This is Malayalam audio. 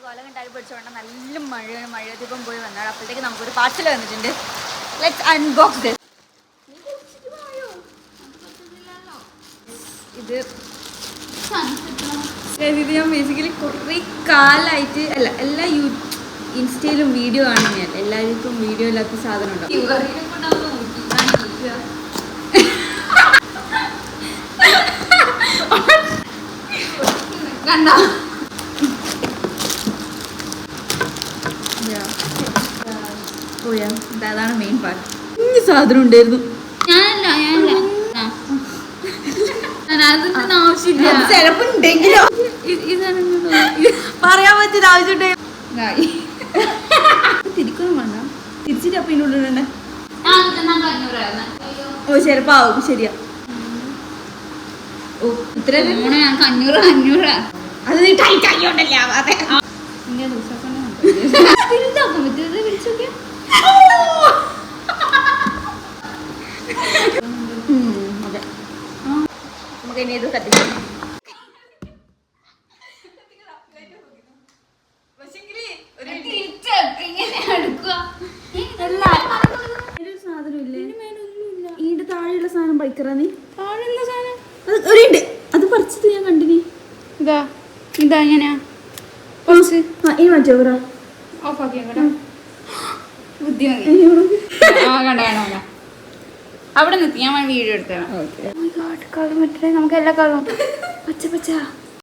കൊലം കണ്ടാൽ പഠിച്ചോണ്ട് നല്ല മഴയത്തിപ്പം പോയി വന്നാണ്. അപ്പോഴത്തേക്ക് നമുക്കൊരു പാർസൽ വന്നിട്ടുണ്ട്. Let's unbox this. ഇത് ഞാൻ ബേസിക്കലി കുറേ കാലമായിട്ട് അല്ല എല്ലാ ഇൻസ്റ്റയിലും വീഡിയോ ആണ്. ഞാൻ എല്ലാവർക്കും വീഡിയോ ഇല്ലാത്ത സാധനം ഉണ്ടോ കണ്ടോ? അതാണ് മെയിൻ പാർട്ട്. ഈ സാധനം ഉണ്ടായിരുന്നു. ചിലപ്പുണ്ടെങ്കിലോ പറയാൻ പറ്റുന്ന ആവശ്യമുണ്ട്. തിരിക്കൊന്നും വേണ്ട. തിരിച്ചിട്ട് അപ്പൊ ഇതിനുള്ളിലുണ്ട്. ഓ ചിലപ്പോ ആവും. ശരിയാ. ഓ ഇത്ര 500 അത് നീ ടൈറ്റ് ആക്കിയോണ്ടല്ലേ ആവാതെ. നമുക്ക് ഇനി ഇത് കത്തിക്കാം. ഇതിന്റെ താഴെയുള്ള സാധനം ബൈക്കറാ നീ? താഴെയുള്ള സാധനം അത് പറിച്ചത് ഞാൻ കണ്ടിനി. ഇതാ എങ്ങനെയാ ഈ മാറ്റോ ബുദ്ധി അവിടെ നിർത്തി ഞാൻ വീഡിയോ എടുത്തതാണ്. നമുക്ക് എല്ലാ കളറും പച്ച